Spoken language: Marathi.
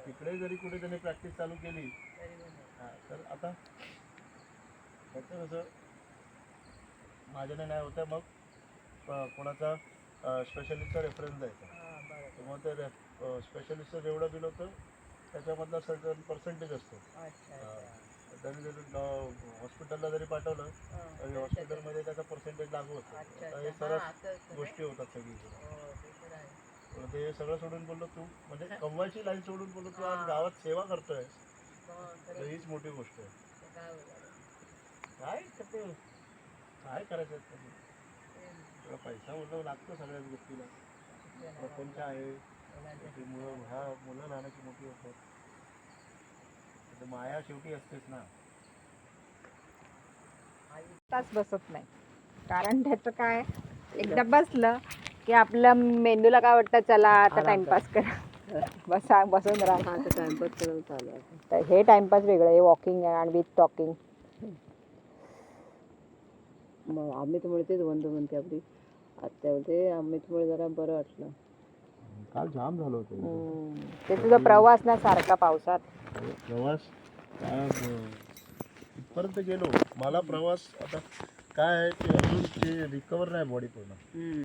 तिकडे जरी कुठे त्यांनी प्रॅक्टिस चालू केली तर आता त्याचं कसं माझ्याने नाही होतं, मग कोणाचा स्पेशलिस्टचा रेफरन्स द्यायचा. मग ते स्पेशलिस्टचं जेवढं बिल होतं त्याच्यामधला सर्टन पर्सेंटेज असतो. त्यांनी जरी हॉस्पिटलला जरी पाठवलं तरी हॉस्पिटलमध्ये त्याचा पर्सेंटेज लागू होतो. हे सरस गोष्टी होतात सगळीकडे. ते सगळं सोडून बोललो तू म्हणजे कमवायची लाईन सोडून बोललो तू आज गावात सेवा करतोय, हीच मोठी गोष्ट आहे. काय करते काय करायचं थोडा पैसा बोललो लागतो सगळ्याच गोष्टीला. प्रपंच आहे, मुलं लहानाची मोठी होतात, माया शेवटी असतेच ना. तास बसत नाही, कारण त्याचं काय एकदा बसलं की आपलं मेंदूला काय वाटतं चला आता टाइमपास करा, बसून राहा. टाइमपास करायला चालू आहे. तर हे टाइमपास वेगळं आहे, वॉकिंग आणि विथ टॉकिंग. मग अमितमुळे तेच बंधू म्हणते आपली आत्या होते, अमितमुळे जरा बरं वाटलं. काल जाम झालं होतं ते तुझा प्रवास ना सारखा पावसात. प्रवास इथपर्यंत गेलो. मला प्रवास आता काय आहे की अजून ते रिकवर नाही बॉडी पूर्ण.